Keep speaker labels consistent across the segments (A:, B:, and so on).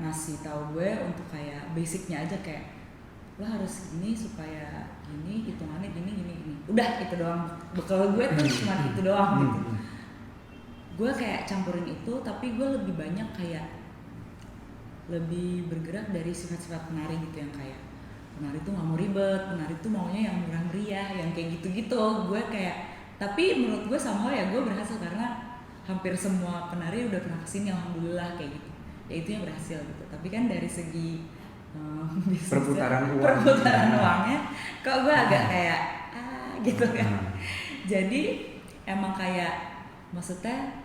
A: ngasih tahu gue untuk kayak basicnya aja, kayak lo harus gini supaya gini, hitungannya gini. Udah itu doang. Bekal gue tuh cuma itu doang gitu. Gue kayak campurin itu, tapi gue lebih banyak kayak lebih bergerak dari sifat-sifat penari gitu, yang kayak penari tuh nggak mau ribet, penari tuh maunya yang murah meriah, yang kayak gitu-gitu. Gue kayak, tapi menurut gue somehow ya gue berhasil karena hampir semua penari udah pernah kesini, alhamdulillah kayak gitu. Ya itu yang berhasil gitu. Tapi kan dari segi
B: perputaran
A: uangnya kok gue agak kayak gitu kan. Jadi emang kayak maksudnya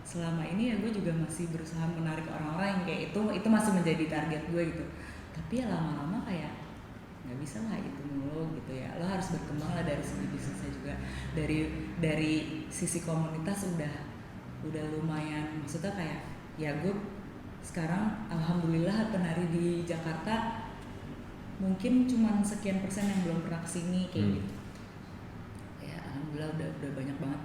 A: selama ini ya gue juga masih berusaha menarik orang-orang yang kayak itu masih menjadi target gue gitu. Tapi ya lama-lama kayak nggak bisa lah itu mulu gitu ya. Lo harus berkembang lah dari segi bisnisnya juga, dari sisi komunitas udah lumayan. Maksudnya kayak ya gue sekarang alhamdulillah penari di Jakarta mungkin cuman sekian persen yang belum pernah kesini kayak gitu. Ya alhamdulillah udah banyak banget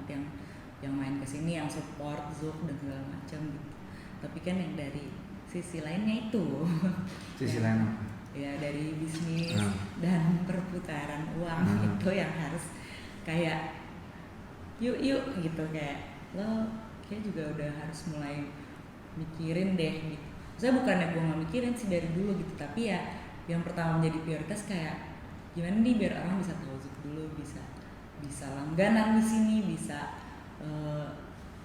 A: yang main kesini, yang support Zouk dan segala macam gitu. Tapi kan yang dari sisi lainnya itu
B: sisi lain apa?
A: Ya dari bisnis dan perputaran uang itu yang harus kayak yuk gitu, kayak lo kayak juga udah harus mulai mikirin deh gitu. Saya bukannya gue nggak mikirin sih dari dulu gitu, tapi ya yang pertama menjadi prioritas kayak gimana nih biar orang bisa tahu Zouk dulu, bisa langganan di sini, bisa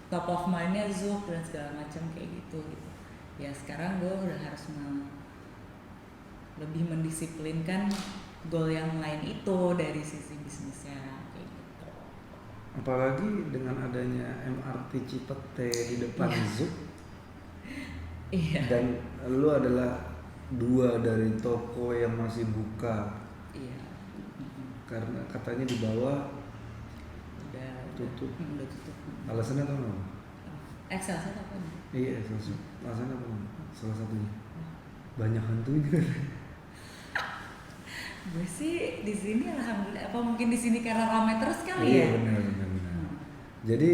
A: top of mind-nya Zouk dan segala macam kayak gitu. Ya sekarang gue udah harus lebih mendisiplinkan goal yang lain itu dari sisi bisnisnya kayak gitu.
B: Apalagi dengan adanya MRT Cipete di depan Zouk.
A: Iya.
B: Dan lu adalah 2 dari toko yang masih buka.
A: Iya.
B: Karena katanya di bawah
A: udah
B: tutup.
A: Alasannya
B: apa?
A: Salah satu apa nih?
B: Iya, alasannya apa? Salah satunya banyak hantunya.
A: Gue sih di sini alhamdulillah, apa mungkin di sini karena ramai terus kali
B: ya?
A: Iya
B: benar. Jadi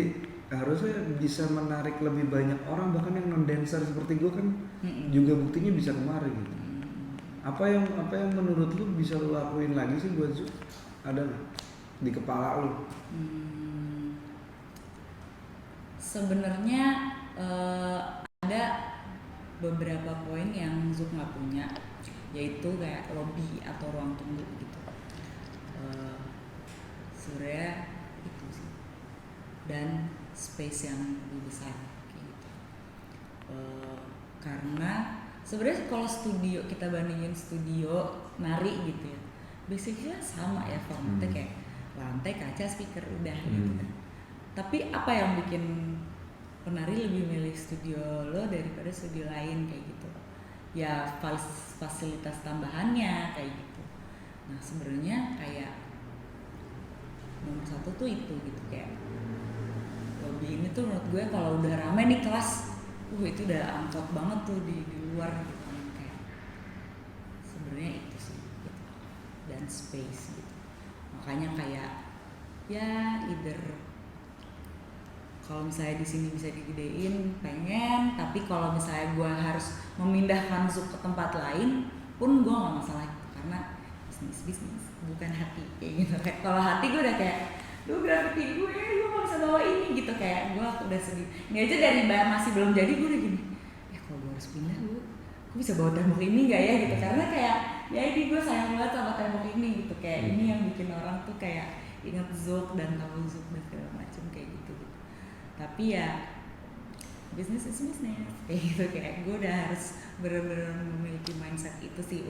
B: harusnya bisa menarik lebih banyak orang, bahkan yang non dancer seperti gue kan juga buktinya bisa kemari gitu. Apa yang menurut lu bisa lu lakuin lagi sih buat Zouk? Ada nggak di kepala lu?
A: Sebenarnya ada beberapa poin yang Zouk nggak punya, yaitu kayak lobby atau ruang tunggu gitu. Sebenarnya itu sih, dan space yang lebih besar kayak gitu. Karena sebenarnya kalau studio kita bandingin studio nari gitu ya, basicnya sama ya formatnya, kayak lantai, kaca, speaker, udah gitu kan. Tapi apa yang bikin penari lebih milih studio lo daripada studio lain kayak gitu? Ya fasilitas tambahannya kayak gitu. Nah sebenarnya kayak nomor 1 tuh itu gitu, kayak lobby ini tuh menurut gue kalau udah rame nih kelas, itu udah angkot banget tuh di luar gitu, kayak sebenarnya itu sih gitu. Dan space gitu. Makanya kayak ya either kalau misalnya di sini bisa digedein pengen, tapi kalau misalnya gue harus memindahkan Zouk ke tempat lain pun gue nggak masalah gitu, karena bisnis bukan hati kayak gitu. Kayak kalau hati gue udah kayak graffiti gue nggak bisa bawa ini gitu, kayak gue udah sedih. Ini aja dari masih belum jadi gue udah gini, kalau gue harus pindah gue bisa bawa tembok ini nggak ya gitu, karena kayak ya ini gue sayang banget sama tembok ini gitu, kayak ini yang bikin orang tuh kayak inget Zouk dan tahu Zouk dan segala macam kayak gitu. Tapi ya bisnis is bisnis kayak gitu, kayak gue udah harus benar-benar memiliki mindset itu sih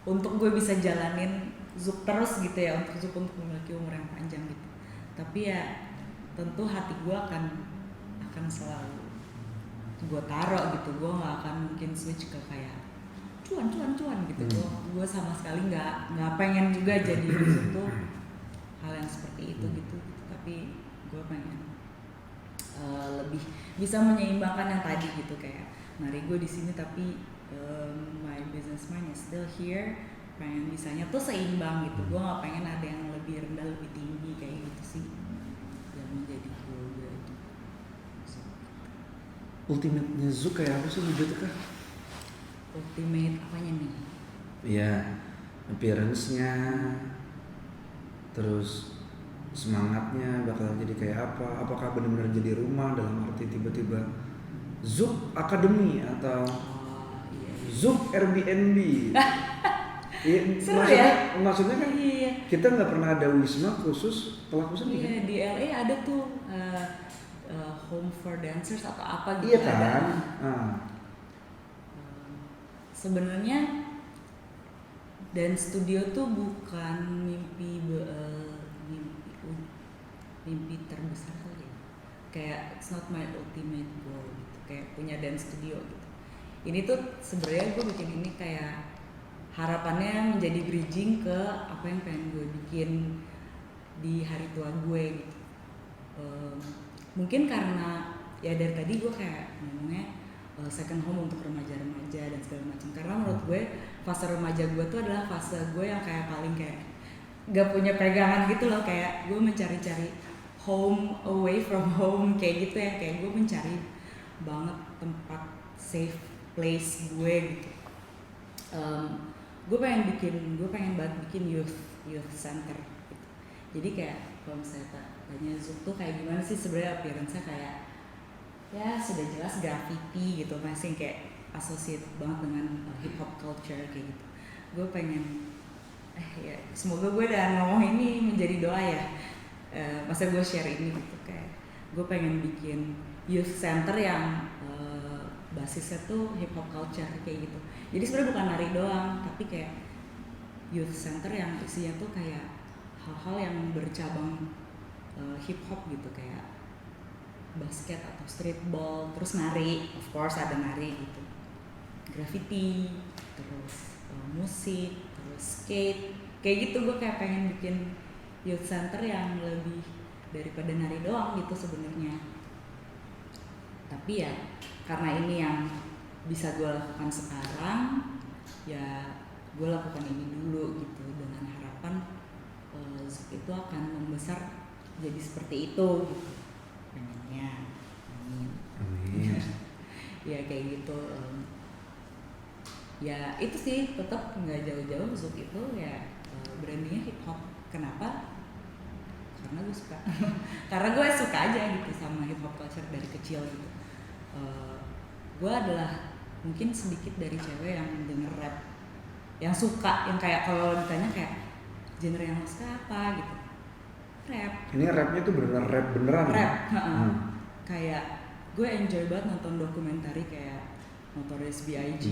A: untuk gue bisa jalanin Zouk terus gitu ya, untuk Zouk untuk memiliki umur yang panjang gitu. Tapi ya tentu hati gue akan selalu gue taruh gitu, gue nggak akan mungkin switch ke kayak cuan gitu. Gue sama sekali nggak pengen juga jadi itu hal yang seperti itu gitu. Tapi gue pengen lebih bisa menyeimbangkan yang tadi gitu, kayak mari gue di sini tapi my business mind is still here, pengen bisanya tuh seimbang gitu. Gue nggak pengen ada yang lebih rendah lebih tinggi kayak gitu sih yang menjadi goal gue itu.
B: ultimate-nya Zouk kayak apa sih menurut kah?
A: Ultimate apanya nih?
B: Iya, appearance-nya, terus semangatnya bakal jadi kayak apa? Apakah benar-benar jadi rumah dalam arti tiba-tiba Zouk Academy atau
A: Oh iya, iya.
B: Zouk Airbnb? Iya,
A: Seru
B: maksudnya kan
A: Iya.
B: kita nggak pernah ada wisma khusus pelaku seni kan?
A: Iya, di LA ada tuh home for dancers atau apa gitu.
B: Iya
A: ada.
B: kan? Ah.
A: Sebenarnya dance studio tuh bukan mimpi terbesar kali ya. Kayak it's not my ultimate goal gitu. Kayak punya dance studio gitu. Ini tuh sebenarnya gue bikin ini kayak harapannya menjadi bridging ke apa yang pengen gue bikin di hari tua gue gitu. Mungkin karena ya dari tadi gue kayak ngomongnya second home untuk remaja-remaja dan segala macam. Karena menurut gue fase remaja gue tuh adalah fase gue yang kayak paling kayak gak punya pegangan gitu loh, kayak gue mencari-cari home away from home kayak gitu ya, kayak gue mencari banget tempat safe place gue gitu. Gue pengen banget bikin youth center gitu. Jadi kayak kalau misalnya tanya Zouk tuh kayak gimana sih sebenarnya, appearance-nya kayak ya sudah jelas graffiti gitu, masih kayak associate banget dengan hip hop culture kayak gitu. Gue pengen ya semoga gue dan ngomong ini menjadi doa ya, masa gue share ini gitu, kayak gue pengen bikin youth center yang basisnya tuh hip hop culture kayak gitu. Jadi sebenarnya bukan nari doang, tapi kayak youth center yang isinya tuh kayak hal-hal yang bercabang hip hop gitu, kayak basket atau streetball, terus nari, of course ada nari gitu, graffiti, terus musik, terus skate, kayak gitu. Gue kayak pengen bikin youth center yang lebih daripada nari doang gitu sebenarnya. Tapi ya karena ini yang bisa gue lakukan sekarang, ya gue lakukan ini dulu gitu, dengan harapan Zouk itu akan membesar jadi seperti itu gitu. Pengennya, amin. Ya kayak gitu. Ya itu sih tetap nggak jauh-jauh Zouk itu ya brandingnya hip hop. Kenapa? Karena gue suka. Karena gue suka aja gitu sama hip hop culture dari kecil gitu. Gue adalah mungkin sedikit dari cewek yang denger rap, yang suka, yang kayak kalau ditanya kayak genre yang lo suka apa gitu, rap.
B: Ini rapnya tuh beneran rap beneran?
A: Rap, ya? Kayak gue enjoy banget nonton dokumentari kayak Notorious B.I.G,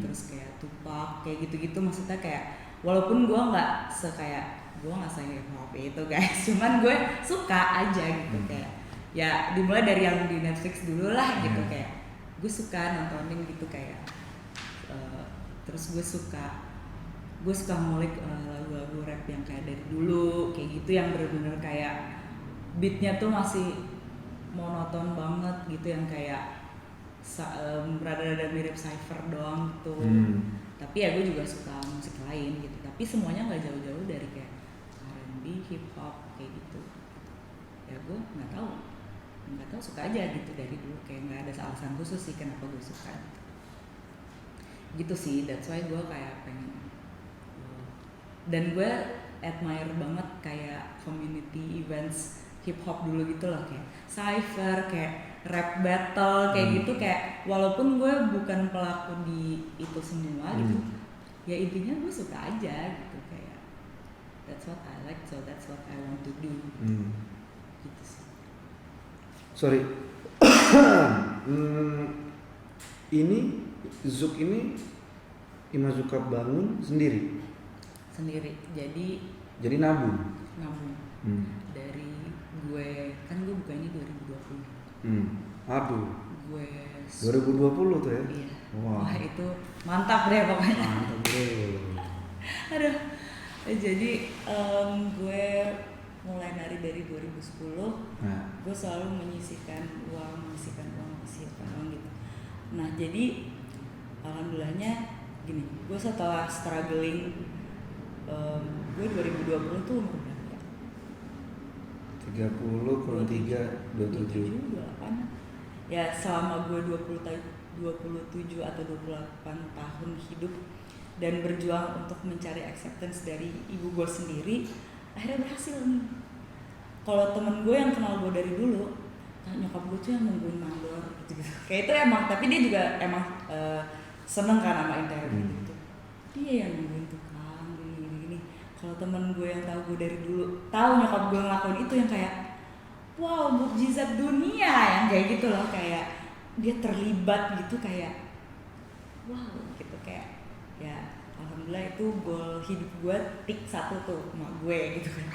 A: terus kayak Tupac, kayak gitu-gitu. Maksudnya kayak walaupun gue nggak hip hop itu guys, cuman gue suka aja gitu. Kayak ya dimulai dari yang di Netflix dulu lah gitu, kayak gue suka nontonin gitu kayak terus gue suka ngulik lagu-lagu rap yang kayak dari dulu kayak gitu, yang bener-bener kayak beatnya tuh masih monoton banget gitu, yang kayak rada-rada mirip cypher doang gitu. Tapi ya gue juga suka musik lain gitu, tapi semuanya nggak jauh-jauh dari kayak R&B, hip hop kayak gitu. Ya gue nggak tahu suka aja gitu dari dulu, kayak nggak ada alasan khusus sih kenapa gue suka gitu sih. That's why gue kayak pengen, dan gue admire banget kayak community events hip hop dulu gitu loh, kayak cypher, kayak rap battle kayak gitu. Kayak walaupun gue bukan pelaku di itu semua gitu, ya intinya gue suka aja gitu, kayak that's what I like, so that's what I want to do gitu sih.
B: Sorry. Ini Zouk ini Imazuka bangun sendiri. Jadi nabung.
A: Dari gue kan gue bukanya 2020.
B: Aduh.
A: Gue
B: 2020 tuh ya.
A: Iya.
B: Wow.
A: Wah itu mantap deh pokoknya.
B: Mantap bro.
A: Aduh. Jadi gue mulai nari dari 2010. Gue selalu menyisihkan uang gitu. Nah jadi alhamdulillahnya gini, gue setelah struggling, gue 2020 tuh umur berapa ya?
B: 30 kurang 3 27
A: 28. ya selama gue 27 atau 28 tahun hidup dan berjuang untuk mencari acceptance dari ibu gue sendiri, akhirnya berhasil nih. Kalau temen gue yang kenal gue dari dulu, nyokap gue tuh yang nungguin mandor gitu. Kayak itu emang, tapi dia juga emang seneng kan sama interior gitu. Dia yang nungguin tukang gini. Kalau temen gue yang tahu gue dari dulu, tahu nyokap gue ngelakuin itu yang kayak wow, mukjizat dunia yang kayak gitu loh, kayak dia terlibat gitu kayak wow gitu, kayak ya alhamdulillah itu goal hidup gue tik 1 tuh sama gue gitu kan.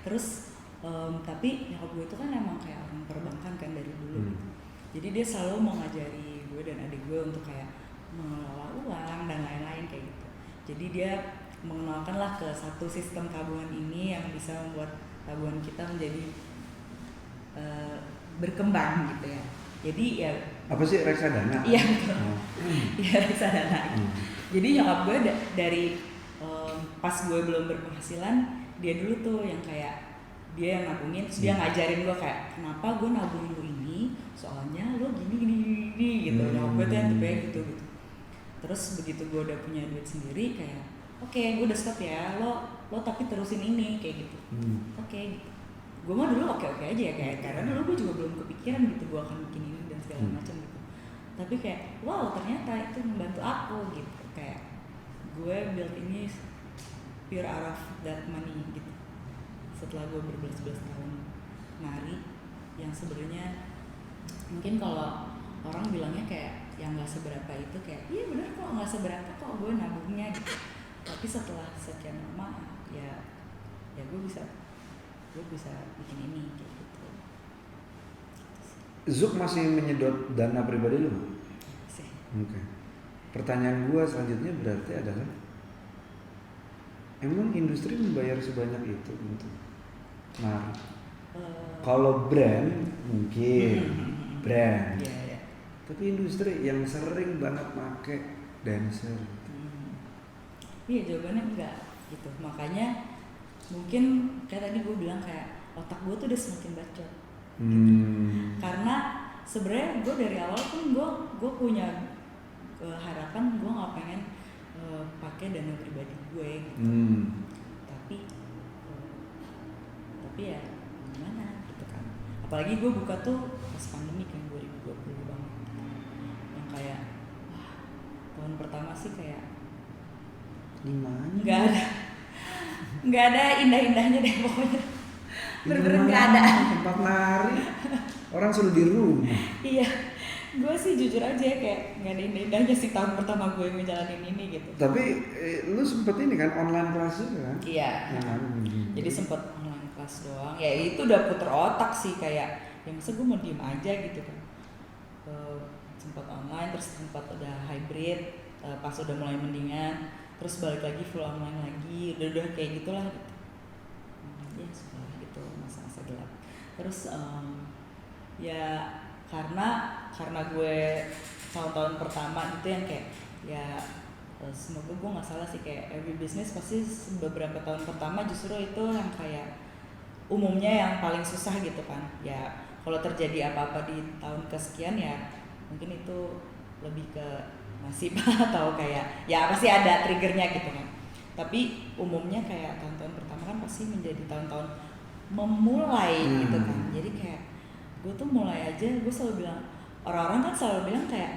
A: Terus tapi nyokap gue itu kan emang kayak orang perbankan kan dari dulu gitu. Jadi dia selalu mau ngajari gue dan adik gue untuk kayak mengelola uang dan lain-lain kayak gitu. Jadi dia mengenalkanlah ke satu sistem tabungan ini yang bisa membuat tabungan kita menjadi berkembang gitu ya. Jadi ya
B: apa sih reksadana?
A: Iya betul. Iya reksadana. Jadi nyokap gue dari pas gue belum berpenghasilan, dia dulu tuh yang kayak dia yang nabungin, terus dia ngajarin gue kayak kenapa gue nabungin lu ini, soalnya lo gini gitu. Nyokap gue tuh yang tipe gitu. Terus begitu gue udah punya duit sendiri kayak oke, gue udah stop ya, lo tapi terusin ini kayak gitu. Oke, gitu. Gue mah dulu oke aja ya kayak karena dulu gue juga belum kepikiran gitu gue akan bikin ini dan segala macam gitu. Tapi kayak wow ternyata itu membantu aku gitu, kayak gue build ini pure out of that money gitu. Setelah gue berbelas-belas tahun nari yang sebenarnya mungkin kalau orang bilangnya kayak yang nggak seberapa itu kayak iya benar kok nggak seberapa kok gue nabungnya gitu. Tapi setelah sekian lama ya gue bisa bikin ini kayak gitu.
B: Zuk masih menyedot dana pribadi lu?
A: Masih.
B: Oke. Pertanyaan gua selanjutnya berarti adalah emang industri membayar sebanyak itu untuk nari? Kalau brand mungkin brand.
A: Yeah.
B: Tapi industri yang sering banget pakai dancer.
A: Iya jawabannya enggak gitu. Makanya mungkin kayak tadi gue bilang kayak otak gue tuh udah semakin bacot. Karena sebenarnya gue dari awal pun gue punya harapan gue nggak pengen pakai dana pribadi gue gitu. Tapi ya gimana gitu kan. Apalagi gue buka tuh pas pandemi kan 2020 banget. Yang kayak wah tahun pertama sih kayak
B: Gimana?
A: Nggak ada indah-indahnya deh pokoknya. Bener-bener nggak ada.
B: Tempat nari orang suruh di rumah.
A: Iya, gue sih jujur aja kayak nggak ada indah-indahnya sih tahun pertama gue ngejalanin ini gitu.
B: Tapi lu sempet ini kan online kelas juga kan?
A: Iya. Jadi sempet online kelas doang. Ya itu udah puter otak sih kayak ya masa gue mau diem aja gitu kan. Sempet online terus sempat udah hybrid pas udah mulai mendingan. Terus balik lagi full online lagi, udah kayak gitulah gitu. Ya sekolah gitu masa-masa gelap. Terus ya karena gue tahun-tahun pertama gitu yang kayak ya semoga gue nggak salah sih kayak every business pasti beberapa tahun pertama justru itu yang kayak umumnya yang paling susah gitu kan. Ya kalau terjadi apa-apa di tahun kesekian ya mungkin itu lebih ke nasib atau kayak ya pasti ada triggernya gitu kan. Tapi umumnya kayak tahun-tahun pertama kan pasti menjadi tahun-tahun memulai gitu kan. Jadi kayak gue tuh mulai aja, gue selalu bilang, orang-orang kan selalu bilang kayak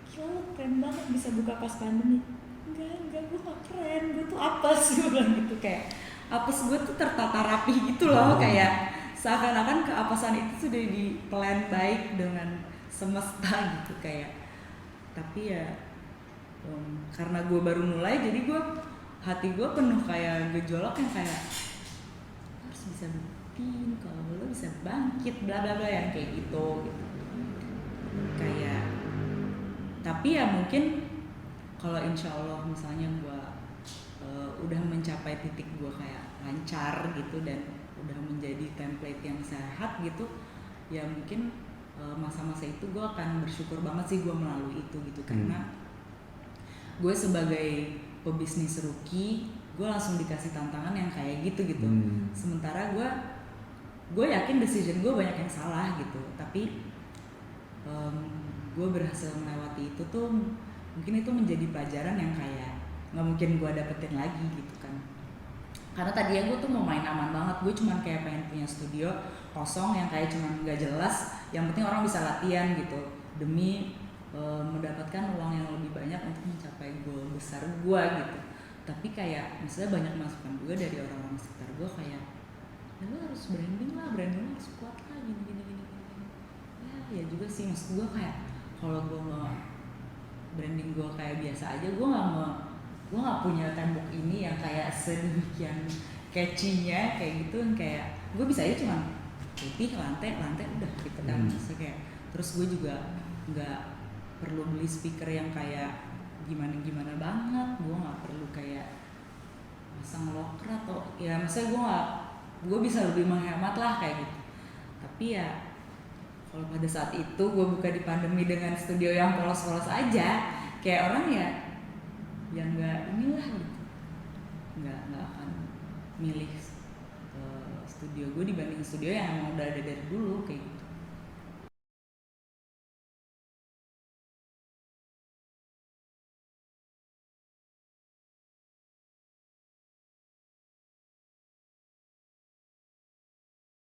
A: gila lo keren banget bisa buka pas pandemi. Enggak gue gak keren, gue tuh apes. Gue bilang gitu kayak apes gue tuh tertata rapi gitu loh. Kayak seakan-akan keapesan itu sudah di plan baik dengan semesta gitu kayak. Tapi ya karena gue baru mulai jadi hati gue penuh kayak gejolak yang kayak harus bisa buktiin kalau lo bisa bangkit bla bla bla yang kayak gitu kayak. Tapi ya mungkin kalau insya Allah misalnya gue udah mencapai titik gue kayak lancar gitu dan udah menjadi template yang sehat gitu ya mungkin masa-masa itu gue akan bersyukur banget sih gue melalui itu gitu. Karena gue sebagai pebisnis rookie gue langsung dikasih tantangan yang kayak gitu. Sementara gue yakin decision gue banyak yang salah gitu, tapi gue berhasil melewati itu tuh mungkin itu menjadi pelajaran yang kayak nggak mungkin gue dapetin lagi gitu kan. Karena tadinya gue tuh mau main aman banget, gue cuman kayak pengen punya studio kosong yang kayak cuman nggak jelas, yang penting orang bisa latihan gitu demi mendapatkan uang yang lebih banyak untuk mencapai goal besar gue gitu. Tapi kayak misalnya banyak masukan juga dari orang-orang sekitar gue kayak, ya lo harus branding lah, branding lo harus kuat lah, gini. Ya juga sih, maksud gue kayak kalau gue mau branding gue kayak biasa aja, gue nggak punya tembok ini yang kayak sedemikian catchy-nya kayak gitu, yang kayak gue bisa aja cuma putih lantai udah gitu kan. Maksudnya kayak terus gue juga nggak perlu beli speaker yang kayak gimana banget, gue nggak perlu kayak pasang locker atau ya maksudnya gue bisa lebih menghemat lah kayak gitu. Tapi ya kalau pada saat itu gue buka di pandemi dengan studio yang polos-polos aja, kayak orang ya yang nggak inilah gitu, nggak akan milih studio gue dibanding studio yang emang udah ada dari dulu kayak gitu.